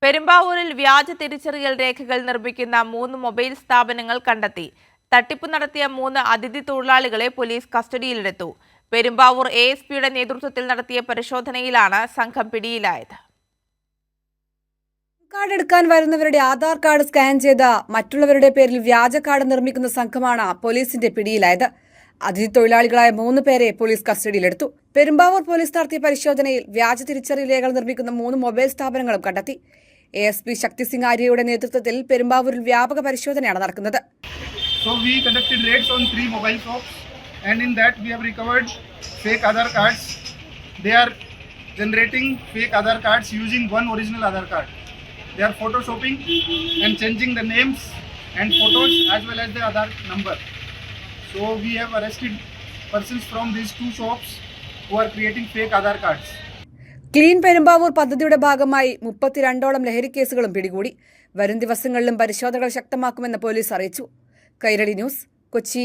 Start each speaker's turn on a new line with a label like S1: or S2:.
S1: പെരുമ്പാവൂരിൽ വ്യാജ തിരിച്ചറിയൽ രേഖകൾ നിർമ്മിക്കുന്ന 3 മൊബൈൽ സ്ഥാപനങ്ങൾ കണ്ടെത്തി. തട്ടിപ്പ് നടത്തിയ 3 അതിഥി തൊഴിലാളികളെ പോലീസ് കസ്റ്റഡിയിലെടുത്തു. പെരുമ്പാവൂർ ASPയുടെ നേതൃത്വത്തിൽ നടത്തിയ പരിശോധനയിലാണ് സംഘം പിടിയിലായത്.
S2: കാർഡ് എടുക്കാൻ വരുന്നവരുടെ ആധാർ കാർഡ് സ്കാൻ ചെയ്ത് മറ്റുള്ളവരുടെ പേരിൽ വ്യാജ കാർഡ് നിർമ്മിക്കുന്ന സംഘമാണ് പോലീസിന്റെ പിടിയിലായത്. അതിഥി തൊഴിലാളികളായ 3 പേരെ പോലീസ് കസ്റ്റഡിയിലെടുത്തു. പെരുമ്പാവൂർ പോലീസ് നടത്തിയ പരിശോധനയിൽ വ്യാജ തിരിച്ചറിയൽ രേഖകൾ നിർമ്മിക്കുന്ന 3 മൊബൈൽ സ്ഥാപനങ്ങളും കണ്ടെത്തി. ASP ശക്തി സിംഗ് ആര്യയുടെ നേതൃത്വത്തിൽ പെരുമ്പാവൂരിൽ വ്യാപക പരിശോധനയാണ് നടക്കുന്നത്.
S3: So we conducted raids on 3 mobile shops, and in that we have recovered fake Aadhaar cards. They are generating fake Aadhaar cards using one original Aadhaar card. They are photoshopping and changing the names and photos as well as the Aadhaar number. So we have arrested persons from these 2 shops who are creating fake Aadhaar cards.
S2: Clean Perumbavoor പദ്ധതിയുടെ ഭാഗമായി 32ഓളം ലഹരി കേസുകളും പിടികൂടി. വരും ദിവസങ്ങളിലും പരിശോധനകൾ ശക്തമാക്കുമെന്ന് police അറിയിച്ചു. കൈരളി ന്യൂസ്, കൊച്ചി.